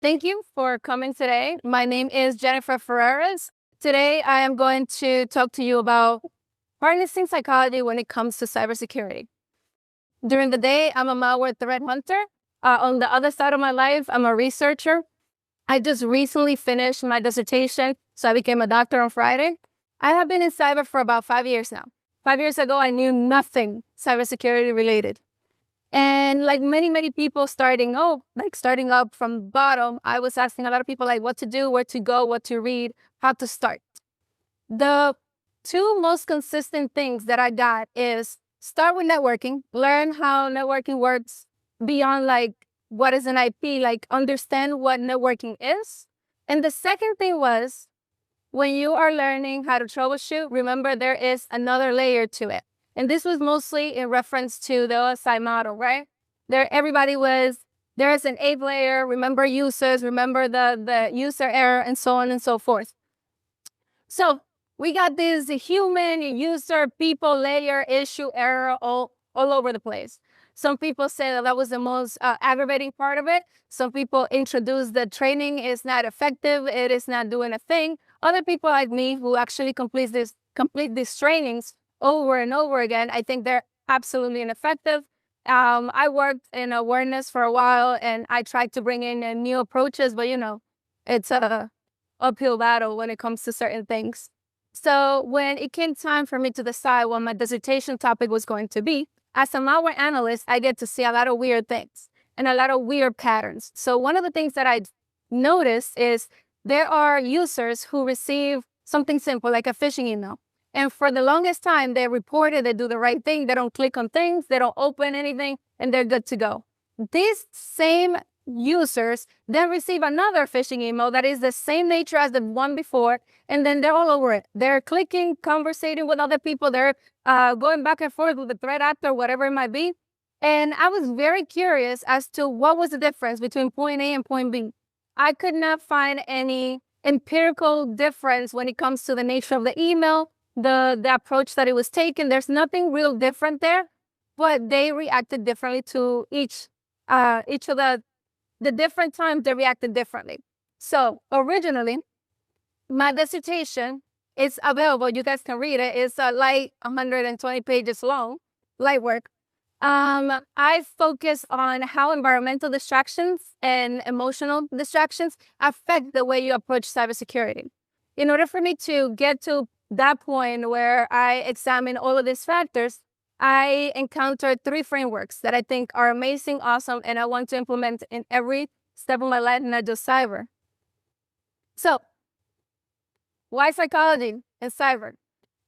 Thank you for coming today. My name is Jennifer Ferreras. Today, I am going to talk to you about harnessing psychology when it comes to cybersecurity. During the day, I'm a malware threat hunter. On the other side of my life, I'm a researcher. I just recently finished my dissertation, so I became a doctor on Friday. I have been in cyber for about 5 years now. 5 years ago, I knew nothing cybersecurity related. And like many people starting up from the bottom, I was asking a lot of people like what to do, where to go, what to read, how to start. The two most consistent things that I got is start with networking, learn how networking works beyond like what is an IP, like understand what networking is. And the second thing was when you are learning how to troubleshoot, remember there is another layer to it. And this was mostly in reference to the OSI model, right? There is an eighth layer, remember users, remember the user error, and so on and so forth. So we got this human, user, people, layer, issue, error all over the place. Some people say that was the most aggravating part of it. Some people introduce the training is not effective, it is not doing a thing. Other people like me who actually complete these trainings over and over again, I think they're absolutely ineffective. I worked in awareness for a while and I tried to bring in new approaches, but it's a uphill battle when it comes to certain things. So when it came time for me to decide what my dissertation topic was going to be, as a malware analyst, I get to see a lot of weird things and a lot of weird patterns. So one of the things that I noticed is there are users who receive something simple like a phishing email. And for the longest time, they reported they do the right thing. They don't click on things. They don't open anything, and they're good to go. These same users then receive another phishing email that is the same nature as the one before, and then they're all over it. They're clicking, conversating with other people. They're going back and forth with the threat actor, whatever it might be. And I was very curious as to what was the difference between point A and point B. I could not find any empirical difference when it comes to the nature of the email, the approach that it was taken. There's nothing real different there, but they reacted differently to each of the different times they reacted differently. So originally, my dissertation is available. You guys can read it. It's light 120 pages long, light work. I focus on how environmental distractions and emotional distractions affect the way you approach cybersecurity. In order for me to get to that point where I examine all of these factors, I encountered 3 frameworks that I think are amazing, awesome, and I want to implement in every step of my life, not just cyber. So, why psychology and cyber?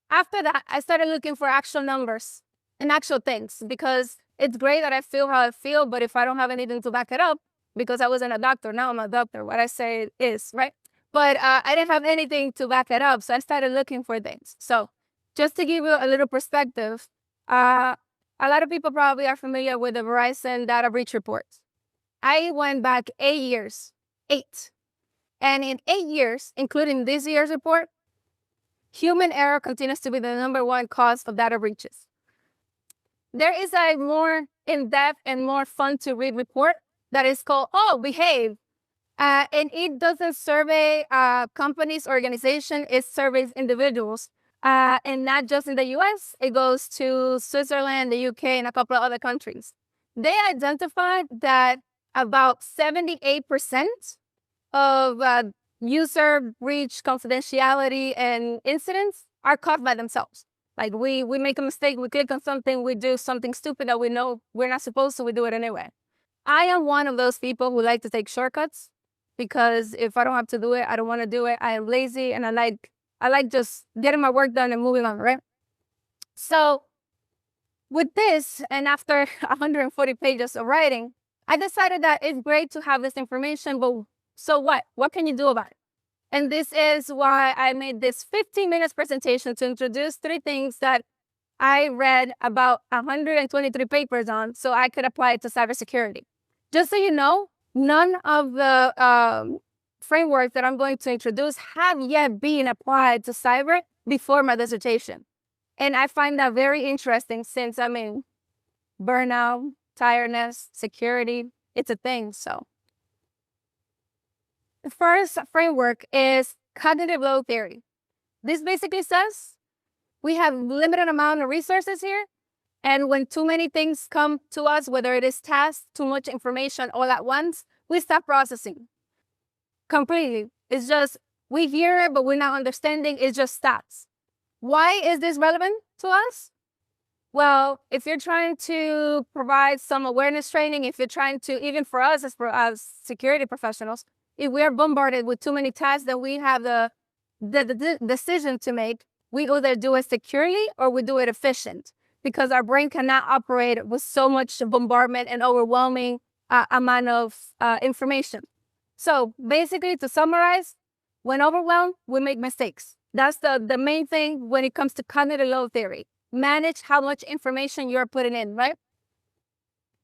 After that, I started looking for actual numbers and actual things because it's great that I feel how I feel, but if I don't have anything to back it up, because I wasn't a doctor, now I'm a doctor, what I say is, right? But I didn't have anything to back it up, so I started looking for things. So just to give you a little perspective, a lot of people probably are familiar with the Verizon data breach reports. I went back 8 years, 8. And in 8 years, including this year's report, human error continues to be the #1 cause of data breaches. There is a more in-depth and more fun to read report that is called Behave. And it doesn't survey companies, organizations, it surveys individuals. And not just in the US, it goes to Switzerland, the UK, and a couple of other countries. They identified that about 78% of user breach confidentiality and incidents are caused by themselves. Like we make a mistake, we click on something, we do something stupid that we know we're not supposed to, we do it anyway. I am one of those people who like to take shortcuts because if I don't have to do it, I don't want to do it. I am lazy and I like just getting my work done and moving on, right? So with this, and after 140 pages of writing, I decided that it's great to have this information, but so what? What can you do about it? And this is why I made this 15 minutes presentation to introduce 3 things that I read about 123 papers on so I could apply it to cybersecurity. Just so you know, none of the frameworks that I'm going to introduce have yet been applied to cyber before my dissertation. And I find that very interesting since, burnout, tiredness, security, it's a thing, so. The first framework is cognitive load theory. This basically says we have limited amount of resources here, and when too many things come to us, whether it is tasks, too much information all at once, we stop processing completely. It's just, we hear it, but we're not understanding. It just stops. Why is this relevant to us? Well, if you're trying to provide some awareness training, if you're trying to, even for us as security professionals, if we are bombarded with too many tasks, then we have the decision to make. We either do it securely or we do it efficient, because our brain cannot operate with so much bombardment and overwhelming amount of information. So basically, to summarize, when overwhelmed, we make mistakes. That's the main thing when it comes to cognitive load theory. Manage how much information you're putting in, right?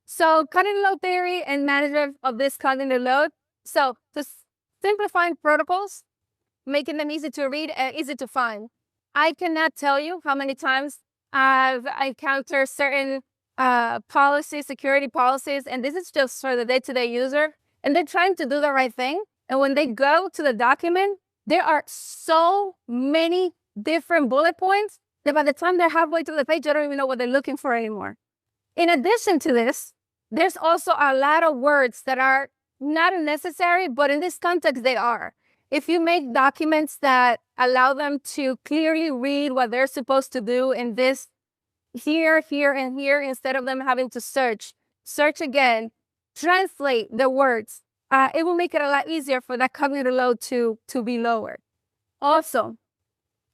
So cognitive load theory and management of this cognitive load. So to simplifying protocols, making them easy to read and easy to find. I cannot tell you how many times I've encountered certain policies, security policies, and this is just for the day-to-day user, and they're trying to do the right thing. And when they go to the document, there are so many different bullet points that by the time they're halfway through the page, they don't even know what they're looking for anymore. In addition to this, there's also a lot of words that are not necessary, but in this context, they are. If you make documents that allow them to clearly read what they're supposed to do in this here, here, and here, instead of them having to search again, translate the words, it will make it a lot easier for that cognitive load to be lowered. Also,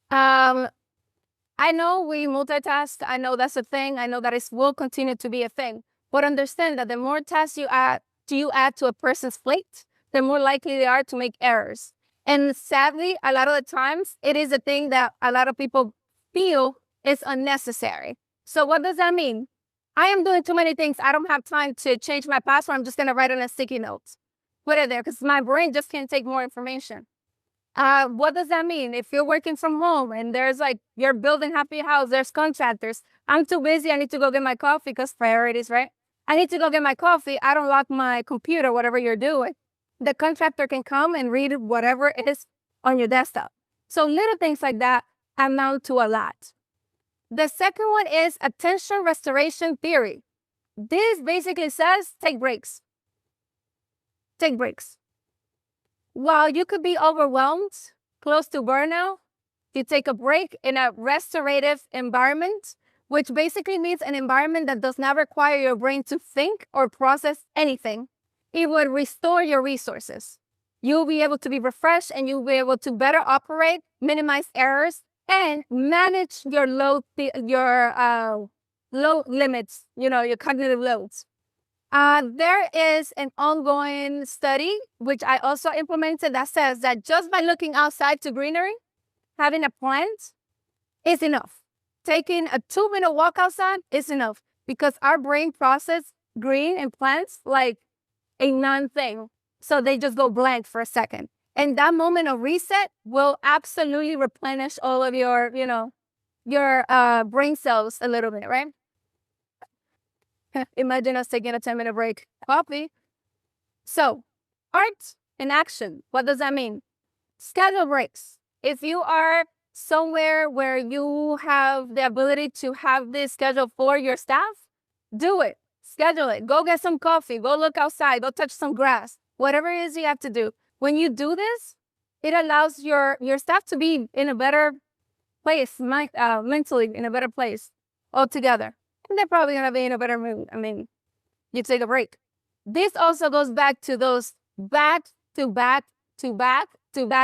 I know we multitask. I know that's a thing. I know that it will continue to be a thing. But understand that the more tasks you add to a person's plate, the more likely they are to make errors. And sadly, a lot of the times, it is a thing that a lot of people feel is unnecessary. So what does that mean? I am doing too many things. I don't have time to change my password. I'm just going to write it on a sticky note. Put it there because my brain just can't take more information. What does that mean? If you're working from home and there's you're building happy house, there's contractors. I'm too busy. I need to go get my coffee because priorities, right? I need to go get my coffee. I don't lock my computer, whatever you're doing. The contractor can come and read whatever is on your desktop. So little things like that amount to a lot. The second one is attention restoration theory. This basically says take breaks. Take breaks. While you could be overwhelmed, close to burnout, you take a break in a restorative environment, which basically means an environment that does not require your brain to think or process anything. It would restore your resources. You'll be able to be refreshed and you'll be able to better operate, minimize errors, and manage your load limits, your cognitive loads. There is an ongoing study, which I also implemented, that says that just by looking outside to greenery, having a plant is enough. Taking a 2-minute walk outside is enough because our brain processes green and plants like a non-thing. So they just go blank for a second. And that moment of reset will absolutely replenish all of your brain cells a little bit, right? Imagine us taking a 10-minute break. Coffee. So, art in action. What does that mean? Schedule breaks. If you are somewhere where you have the ability to have this schedule for your staff, do it. Schedule it. Go get some coffee. Go look outside. Go touch some grass. Whatever it is you have to do. When you do this, it allows your staff to be in a better place, mentally in a better place altogether. And they're probably going to be in a better mood. I mean, you take a break. This also goes back to those back-to-back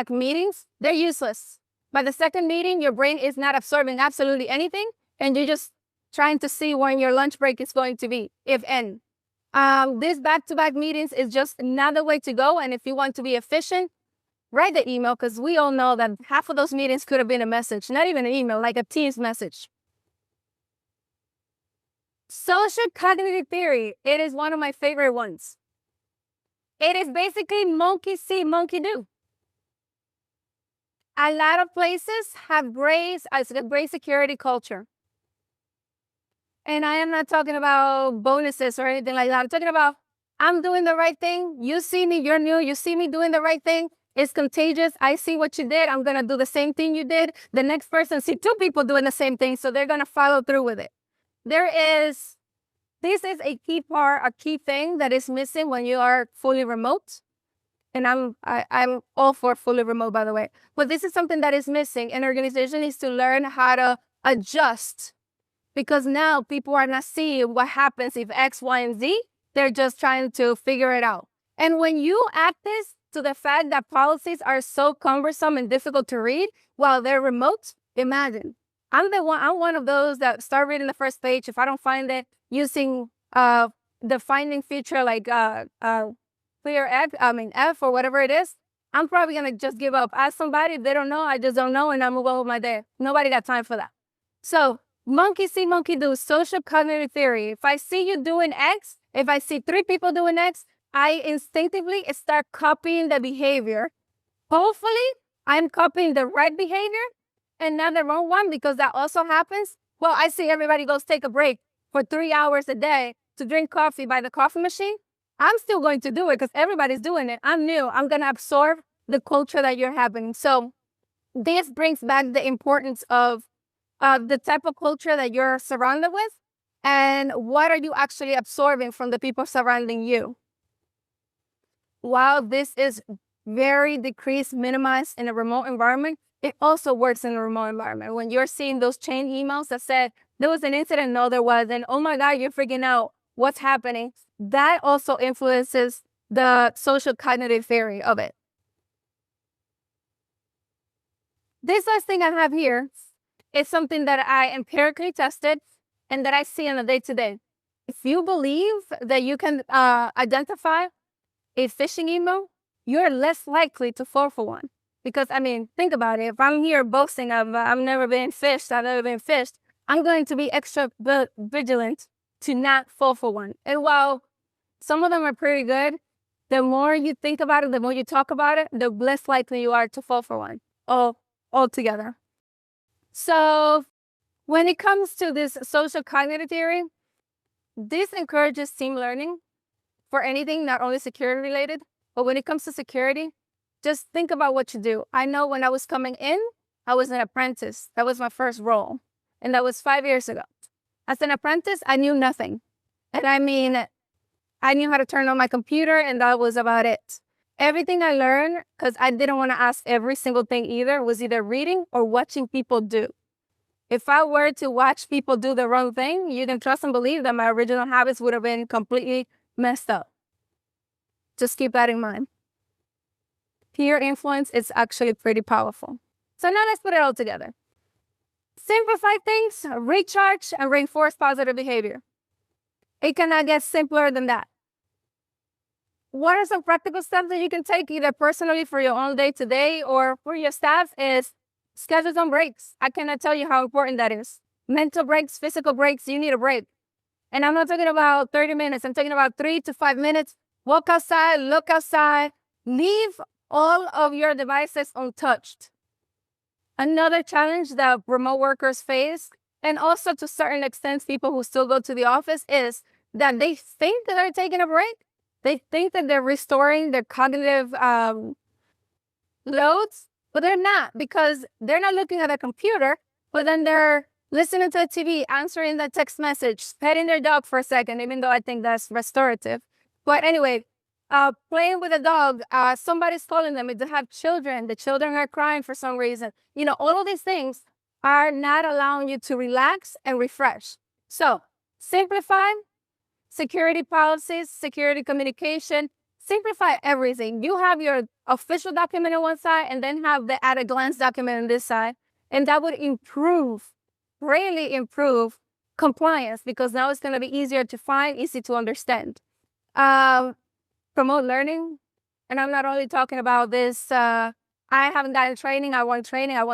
meetings. They're useless. By the second meeting, your brain is not absorbing absolutely anything, and you're just trying to see when your lunch break is going to be, if any. These back-to-back meetings is just another way to go, and if you want to be efficient, write the email, because we all know that half of those meetings could have been a message, not even an email, like a Teams message. Social cognitive theory, it is one of my favorite ones. It is basically monkey see, monkey do. A lot of places have great security culture. And I am not talking about bonuses or anything like that. I'm talking about I'm doing the right thing. You see me, you're new. You see me doing the right thing. It's contagious. I see what you did. I'm going to do the same thing you did. The next person see two people doing the same thing, so they're going to follow through with it. This is a key part, a key thing that is missing when you are fully remote. And I'm all for fully remote, by the way. But this is something that is missing. An organization needs to learn how to adjust, because now people are not seeing what happens if X, Y, and Z. They're just trying to figure it out. And when you add this to the fact that policies are so cumbersome and difficult to read while they're remote, imagine. I'm one of those that start reading the first page. If I don't find it, using the finding feature like clear F or whatever it is, I'm probably gonna just give up. Ask somebody, if they don't know, I just don't know, and I move on with my day. Nobody got time for that. So monkey see, monkey do, social cognitive theory. If I see you doing X, if I see 3 people doing X, I instinctively start copying the behavior. Hopefully, I'm copying the right behavior and not the wrong one, because that also happens. Well, I see everybody goes take a break for 3 hours a day to drink coffee by the coffee machine. I'm still going to do it because everybody's doing it. I'm new. I'm going to absorb the culture that you're having. So this brings back the importance of the type of culture that you're surrounded with, and what are you actually absorbing from the people surrounding you. While this is very decreased, minimized in a remote environment, it also works in a remote environment. When you're seeing those chain emails that said, there was an incident, no, there wasn't, oh my God, you're freaking out, what's happening? That also influences the social cognitive theory of it. This last thing I have here is something that I empirically tested and that I see on a day-to-day. If you believe that you can identify a phishing email, you're less likely to fall for one. Because, I mean, think about it. If I'm here boasting of I've never been phished, I'm going to be extra vigilant to not fall for one. And while some of them are pretty good, the more you think about it, the more you talk about it, the less likely you are to fall for one altogether. So when it comes to this social cognitive theory, this encourages team learning for anything, not only security related, but when it comes to security, just think about what you do. I know when I was coming in, I was an apprentice. That was my first role. And that was 5 years ago. As an apprentice, I knew nothing. And I mean, I knew how to turn on my computer, and that was about it. Everything I learned, because I didn't want to ask every single thing either, was either reading or watching people do. If I were to watch people do the wrong thing, you can trust and believe that my original habits would have been completely messed up. Just keep that in mind. Peer influence is actually pretty powerful. So now let's put it all together. Simplify things, recharge, and reinforce positive behavior. It cannot get simpler than that. What are some practical steps that you can take either personally for your own day-to-day or for your staff is schedule some breaks. I cannot tell you how important that is. Mental breaks, physical breaks, you need a break. And I'm not talking about 30 minutes. I'm talking about 3 to 5 minutes. Walk outside, look outside, leave all of your devices untouched. Another challenge that remote workers face, and also to a certain extent people who still go to the office, is that they think that they're taking a break. They think that they're restoring their cognitive loads, but they're not, because they're not looking at a computer, but then they're listening to the TV, answering the text message, petting their dog for a second, even though I think that's restorative. But anyway, playing with a dog, somebody's calling them. If they have children, the children are crying for some reason. You know, all of these things are not allowing you to relax and refresh. So simplify security policies, security communication, simplify everything. You have your official document on one side and then have the at-a-glance document on this side. And that would improve, greatly improve compliance, because now it's going to be easier to find, easy to understand. Promote learning. And I'm not only talking about this, I haven't gotten training, I want training. I'm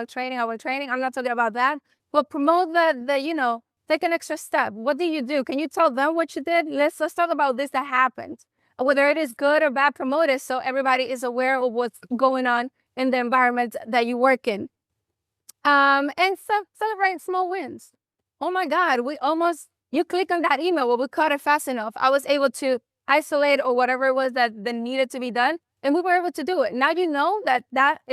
not talking about that. But promote the take an extra step. What did you do? Can you tell them what you did? Let's talk about this that happened. Whether it is good or bad, promote it so everybody is aware of what's going on in the environment that you work in. And celebrate small wins. Oh my God, you click on that email, well, we caught it fast enough. I was able to isolate or whatever it was that needed to be done, and we were able to do it. Now you know that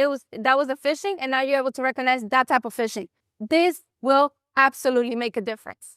was a phishing, and now you're able to recognize that type of phishing. This will absolutely make a difference.